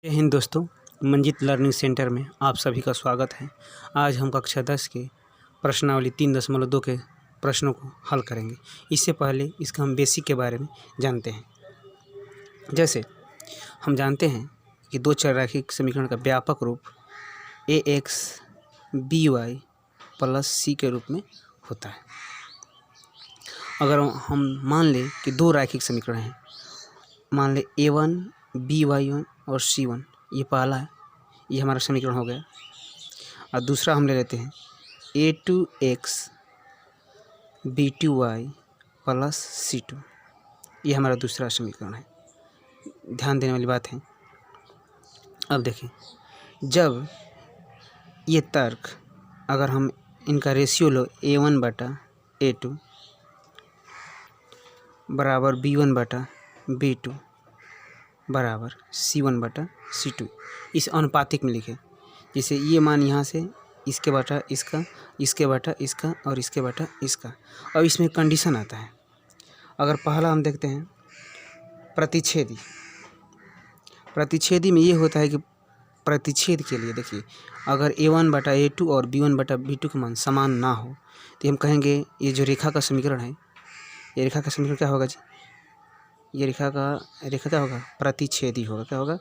जय हिंद दोस्तों, Manjit learning centre में आप सभी का स्वागत है। आज हम कक्षा 10 के प्रश्नावली 3.2 के प्रश्नों को हल करेंगे। इससे पहले इसका हम बेसिक के बारे में जानते हैं। जैसे हम जानते हैं कि दो चररैखिक समीकरण का व्यापक रूप ax by प्लस c के रूप में होता है। अगर हम मान लें कि दो रैखिक समीकरण हैं, मान लें a1 by1 और c1, ये पहला है, ये हमारा समीकरण हो गया। और दूसरा हम ले लेते हैं a2x b2y प्लस c2, ये हमारा दूसरा समीकरण है। ध्यान देने वाली बात है। अब देखें, जब ये तर्क अगर हम इनका रेशियो लो a1 बटा a2 बराबर b1 बटा b2 बराबर c1 बटा c2, इस अनुपातिक में लिखें। जैसे ये मान यहाँ से इसके बटा इसका, इसके बटा इसका और इसके बटा इसका। अब इसमें कंडीशन आता है। अगर पहला हम देखते हैं प्रतिच्छेदी। प्रतिच्छेदी में ये होता है कि प्रतिच्छेद के लिए देखिए, अगर a1 बटा a2 और b1 बटा b2 का मान समान ना हो तो हम कहेंगे ये जो रेखा का समीकरण है, ये रेखा का समीकरण क्या होगा जी? ये रेखा क्या होगा? प्रतिच्छेदी होगा। क्या होगा?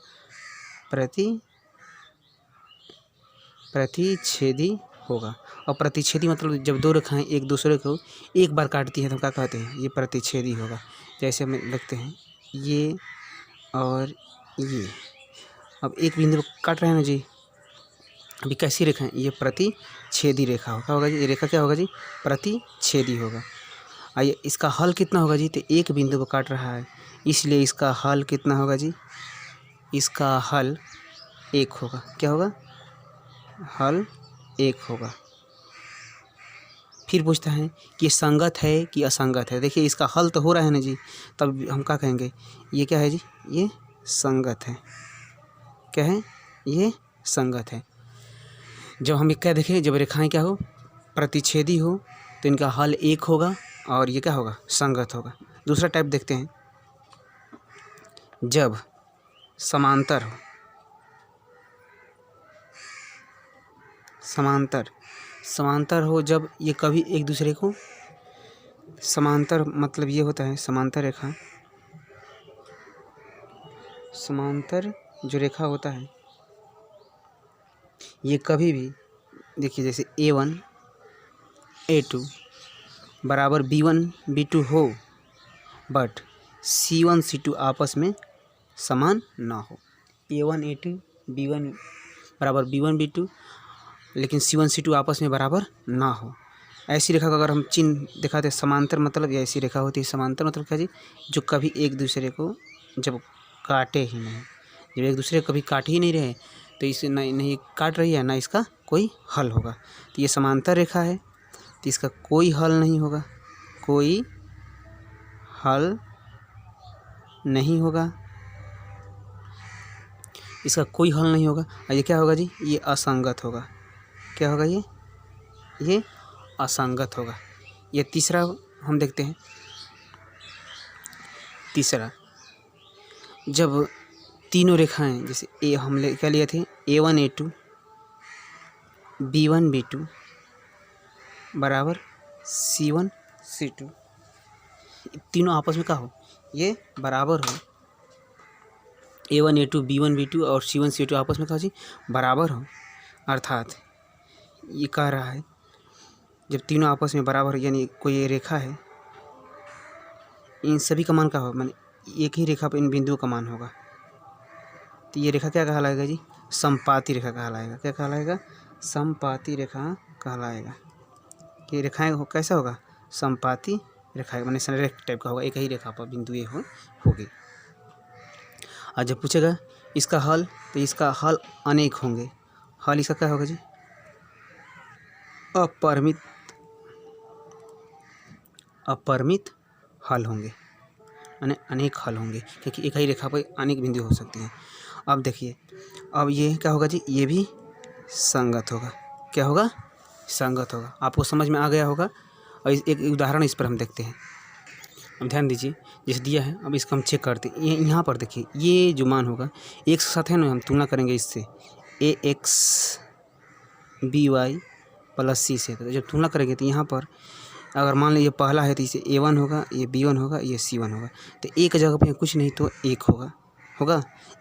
प्रतिच्छेदी होगा। और प्रतिच्छेदी मतलब जब दो रेखाएं एक दूसरे को एक बार काटती हैं तो क्या कहते हैं? ये प्रतिच्छेदी होगा। जैसे हम लिखते हैं ये और ये, अब एक बिंदु को काट रहे हैं ना जी, अभी कैसी रेखा है? ये प्रतिच्छेदी रेखा होगा। क्या होगा जी? ये रेखा क्या होगा जी? प्रतिच्छेदी होगा। आइए, इसका हल कितना होगा जी? तो एक बिंदु को काट रहा है, इसलिए इसका हल कितना होगा जी? इसका हल 1 होगा। क्या होगा? हल 1 होगा। फिर पूछता है कि संगत है कि असंगत है। देखिए, इसका हल तो हो रहा है ना जी, तब हम क्या कहेंगे? ये क्या है जी? ये संगत है। क्या है? ये संगत है। जब हम क्या देखें, जब रेखाएं क्या हो? प्रतिच्छेदी हो तो इनका हल 1 होगा और ये क्या होगा? संगत होगा। दूसरा टाइप देखते हैं, जब समांतर हो। समांतर हो जब ये कभी एक दूसरे को, समांतर मतलब ये होता है समांतर रेखा, समांतर जो रेखा होता है ये कभी भी देखिए, जैसे a1 a2 बराबर b1 b2 हो बट c1 c2 आपस में समान ना हो। a1 a2 b1 बराबर b1 b2 लेकिन c1 c2 आपस में बराबर ना हो। ऐसी रेखा का अगर हम चिन्ह दिखाते हैं, समांतर मतलब ये ऐसी रेखा होती है। समांतर मतलब क्या जी? जो कभी एक दूसरे को जब काटे ही नहीं, जब एक दूसरे को कभी काट ही नहीं रहे तो इसे नहीं काट रही है ना, इसका कोई हल होगा। तो ये समांतर रेखा है तो इसका कोई हल नहीं होगा, कोई हल नहीं होगा, इसका कोई हल नहीं होगा। और ये क्या होगा जी? ये असंगत होगा। क्या होगा? ये असंगत होगा। ये तीसरा हम देखते हैं। तीसरा, जब तीनों रेखाएं, जैसे ए हम क्या लिए थे? a1 a2 b1 b2 बराबर c1 c2, तीनों आपस में क्या हो? ये बराबर हो। a1 a2 b1 b2 और c1 c2 आपस में क्या हो जी? बराबर हो। अर्थात ये कह रहा है जब तीनों आपस में बराबर, यानी कोई रेखा है, इन सभी का मान क्या होगा? माने एक ही रेखा पर इन बिंदुओं का मान होगा। तो ये रेखा क्या कहलाएगा जी? समपाती रेखा कहलाएगा। क्या कहलाएगा? समपाती रेखा कहलाएगा। ये रेखाएं कैसा होगा? समपाती रेखा, माने संरेख टाइप का होगा। एक ही रेखा पर बिंदुएं होगी। और जब पूछेगा इसका हल, तो इसका हल अनेक होंगे। हल इसका क्या होगा जी? अपरिमित हल होंगे, यानी अनेक हल होंगे, क्योंकि एक ही रेखा पर अनेक बिंदु हो सकते हैं। अब देखिए, अब ये क्या होगा जी? ये भी संगत होगा। क्या होगा? संगत होगा। आपको समझ में आ गया होगा। और एक उदाहरण इस पर हम देखते हैं। अब ध्यान दीजिए, जैसे दिया है, अब इसका हम चेक करते हैं। यहाँ पर देखिए, ये जो मान होगा एक्स के साथ है ना, हम तुलना करेंगे इससे ए एक्स बी वाई प्लस सी से। तो जब तुलना करेंगे तो यहाँ पर अगर मान लीजिए पहला है तो इसे A1 होगा, ये B1 होगा, ये C1 होगा। तो ए की जगह पे कुछ नहीं तो 1 होगा।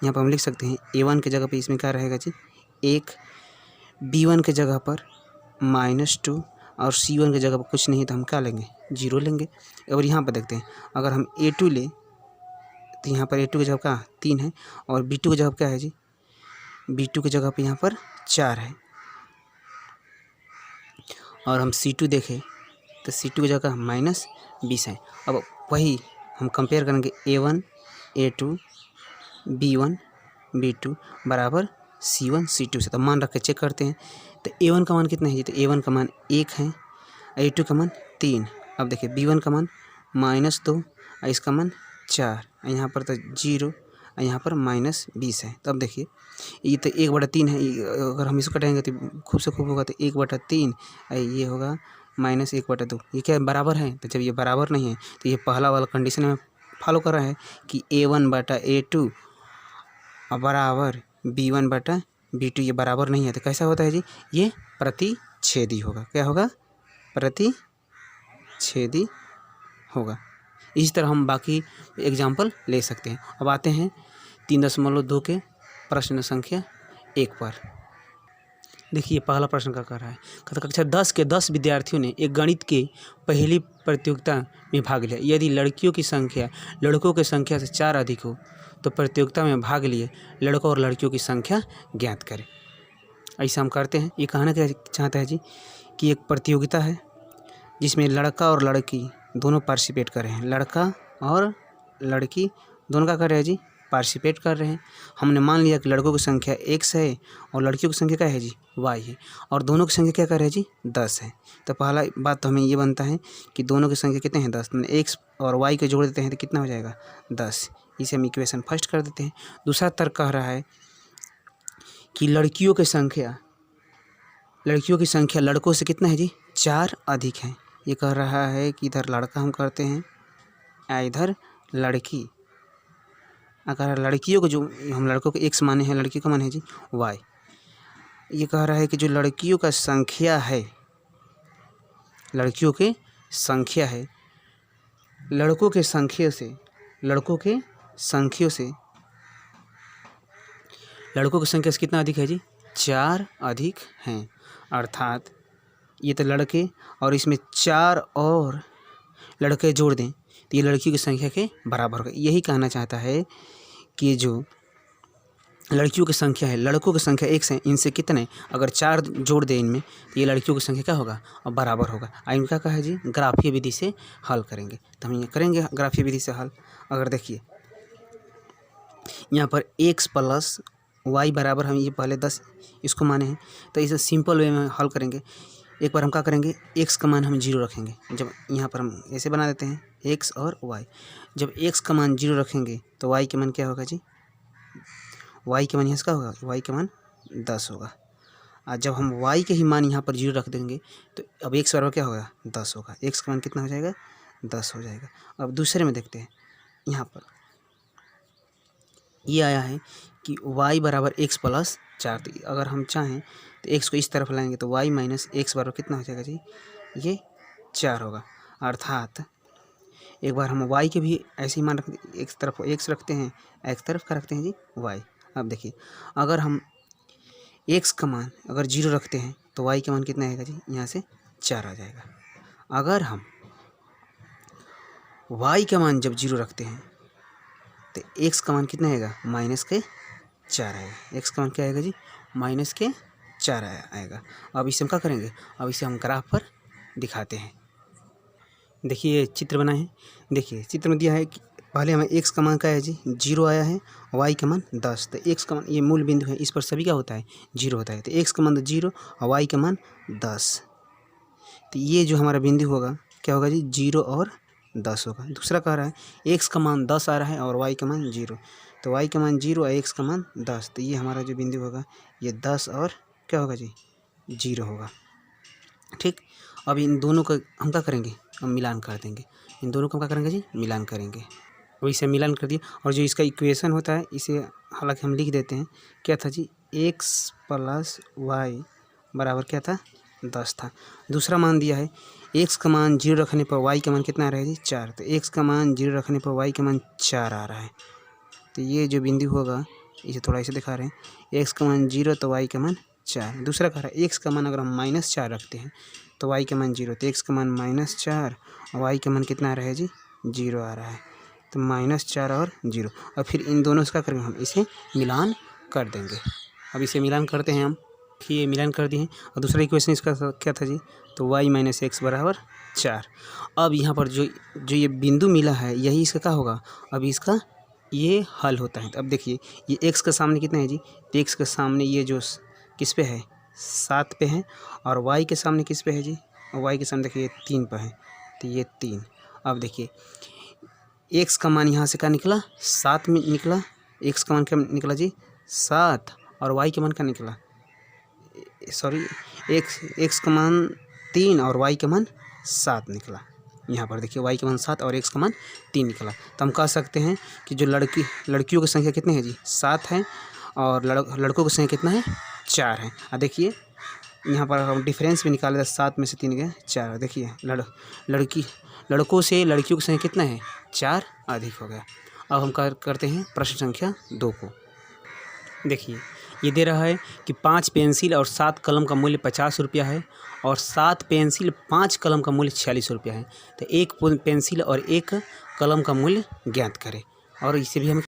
यहाँ पर हम लिख सकते हैं A1 की जगह पे इसमें क्या रहेगा जी 1, B1 की जगह पर -2 और C1 की जगह पर कुछ नहीं तो हम क्या लेंगे 0 लेंगे। और यहाँ पर देखते हैं, अगर हम A2 लें तो यहाँ पर A2 की जगह क्या 3 है और B2 की जगह क्या है जी, B2 की जगह पे यहाँ पर 4 है। और हम C2 देखें तो C2 की जगह -20 है। अब वही हम कंपेयर करेंगे A1 A2 B1 B2 बराबर C1 C2 से। तो मान रख के चेक करते हैं। तो A1 का मान कितना है जी, तो A1 का मान 1 है, A2 का मान 3। अब देखिए B1 का मान -2 और इसका मान 4, यहाँ पर तो 0 और यहाँ पर -20 है। तो अब देखिए ये तो 1/3 है, अगर हम इसको कटाएंगे तो खूब से खूब होगा तो 1/3 और ये होगा -1/2। ये क्या बराबर है, तो जब ये बराबर नहीं है तो ये पहला वाला कंडीशन में फॉलो कर रहा है कि A1/A2 बराबर B1/B2, ये बराबर नहीं है। तो कैसा होता है जी, ये प्रतिच्छेदी होगा। क्या होगा, प्रतिच्छेदी होगा। इसी तरह हम बाकी एग्जाम्पल ले सकते हैं। अब आते हैं 3.2 के प्रश्न संख्या 1 पर। देखिए पहला प्रश्न क्या कर रहा है, कक्षा 10 के 10 विद्यार्थियों ने एक गणित के पहली प्रतियोगिता में भाग लिया। यदि लड़कियों की संख्या लड़कों की संख्या से 4 अधिक हो तो प्रतियोगिता में भाग लिए लड़कों और लड़कियों की संख्या ज्ञात करें। ऐसा हम करते हैं। ये कहना क्या चाहता है जी कि एक प्रतियोगिता है जिसमें लड़का और लड़की दोनों पार्टिसिपेट कर रहे हैं। लड़का और लड़की दोनों का कर रहे हैं जी, पार्टिसिपेट कर रहे हैं। हमने मान लिया कि लड़कों की संख्या x है और लड़कियों की संख्या क्या है जी y है, और दोनों की संख्या क्या कर रहे हैं जी 10 है। तो पहला बात तो हमें ये बनता है कि दोनों की संख्या कितने हैं 10, मैंने x और y को जोड़ देते हैं तो कितना हो जाएगा 10। इसे हम इक्वेशन फर्स्ट कर देते हैं। दूसरा तर्क कह रहा है कि लड़कियों की संख्या लड़कों से कितना है जी 4 अधिक है। ये कह रहा है कि इधर लड़का हम करते हैं या इधर लड़की। अगर लड़कियों को जो हम लड़कों को x माने हैं, लड़की का मान है जी y। ये कह रहा है कि जो लड़कियों का संख्या है, लड़कियों की संख्या है लड़कों के संख्या से लड़कों की संख्या से कितना अधिक है जी 4 अधिक हैं। अर्थात ये तो लड़के और इसमें 4 और लड़के जोड़ दें तो ये लड़कियों की संख्या के बराबर होगा। यही कहना चाहता है कि जो लड़कियों की संख्या है लड़कों की संख्या x है, इनसे कितने अगर 4 जोड़ दें इनमें तो ये लड़कियों की संख्या क्या होगा और बराबर होगा। इनका क्या है जी ग्राफीय विधि से हल करेंगे। तो हम ये करेंगे ग्राफीय विधि से हल। अगर देखिए यहाँ पर x प्लस y बराबर, हम ये पहले 10 इसको माने हैं तो इसे सिंपल वे में हल करेंगे। एक बार हम क्या करेंगे x का मान हम 0 रखेंगे। जब यहाँ पर हम ऐसे बना देते हैं x और y, जब x का मान 0 रखेंगे तो y के मान क्या होगा जी, y के मान यहाँ से क्या होगा, y के मान 10 होगा। और जब हम y के ही मान यहाँ पर 0 रख देंगे तो अब x बराबर क्या होगा 10 होगा। x का मान कितना हो जाएगा 10 हो जाएगा। अब दूसरे में देखते हैं, यहाँ पर ये आया है कि y बराबर x प्लस 4। तो अगर हम चाहें तो x को इस तरफ लाएंगे तो y माइनस x बराबर कितना हो जाएगा जी, ये 4 होगा। अर्थात एक बार हम y के भी ऐसे ही मान रख, एक तरफ x रखते हैं, एक तरफ का रखते हैं जी y। अब देखिए अगर हम x का मान अगर 0 रखते हैं तो y का मान कितना आएगा जी, यहाँ से 4 आ जाएगा। अगर हम y का मान जब 0 रखते हैं तो x का मान कितना आएगा -4 आएगा। x का मान क्या आएगा जी -4 आएगा। अब इसे हम क्या करेंगे, अब इसे हम ग्राफ पर दिखाते हैं। देखिए चित्र बना है। देखिए चित्र में दिया है कि पहले हमें x का मान क्या है जी 0 आया है, y का मान 10। तो x का मान ये मूल बिंदु है, इस पर सभी का होता है 0 होता है। तो x का मान 0 और y का मान 10। तो ये जो हमारा बिंदु होगा क्या होगा जी 0 और 10 होगा। दूसरा कह रहा है x का मान 10 आ रहा है और y का मान 0, तो y का मान 0 और x का मान 10। तो ये हमारा जो बिंदु होगा ये 10 और क्या होगा जी 0 होगा। ठीक, अब इन दोनों का हम क्या करेंगे, हम मिलान कर देंगे। इन दोनों को हम क्या करेंगे जी, मिलान करेंगे। और इसे मिलान कर दिया, और जो इसका इक्वेशन होता है इसे हालांकि हम लिख देते हैं। क्या था जी, x + y बराबर क्या था, 10 था। दूसरा मान दिया है, x का मान 0 रखने पर y का मान कितना आ रहा है जी, 4। तो x का मान 0 रखने पर y का मान 4 आ रहा है। तो ये जो बिंदु होगा इसे थोड़ा ऐसे दिखा रहे हैं, x का मान 0 तो y का मान 4। दूसरा कह रहा है x का मान अगर हम -4 रखते हैं तो y का मान 0, तो x का मान -4 और y का मान कितना आ रहा है जी, 0 आ रहा है। तो -4 और 0, और फिर इन दोनों से क्या करेंगे, हम इसे मिलान कर देंगे। अब इसे मिलान करते हैं हम, ये मिलान कर दिए हैं। और दूसरा इक्वेशन इसका क्या था जी, तो y - x बराबर 4। अब यहाँ पर जो ये बिंदु मिला है यही इसका क्या होगा, अब इसका ये हल होता है। तो अब देखिए ये x के सामने कितना है जी, तो x के सामने ये जो किस पे है, 7 पे है, और y के सामने किस पे है जी, और y के सामने देखिए 3 पे है, तो ये 3। अब देखिए x का मान यहाँ से क्या निकला, 7 में निकला, x का मान क्या निकला जी, 7, और y का मान क्या निकला, सॉरी x का मान 3 और y का मान 7 निकला। यहाँ पर देखिए y का मान 7 और x का मान 3 निकला। तो हम कह सकते हैं कि जो लड़कियों की संख्या कितनी है जी, 7 है, और लड़कों की संख्या कितना है, 4 है। और देखिए यहाँ पर हम डिफरेंस भी निकाले थे, 7 में से 3 गए 4। देखिए लड़कों से लड़कियों की संख्या कितना है, 4 अधिक हो गया। अब हम करते हैं प्रश्न संख्या 2 को। देखिए ये दे रहा है कि 5 पेंसिल और 7 कलम का मूल्य 50 रुपया है, और 7 पेंसिल 5 कलम का मूल्य 46 रुपया है। तो एक पेंसिल और एक कलम का मूल्य ज्ञात करें। और इसे भी हम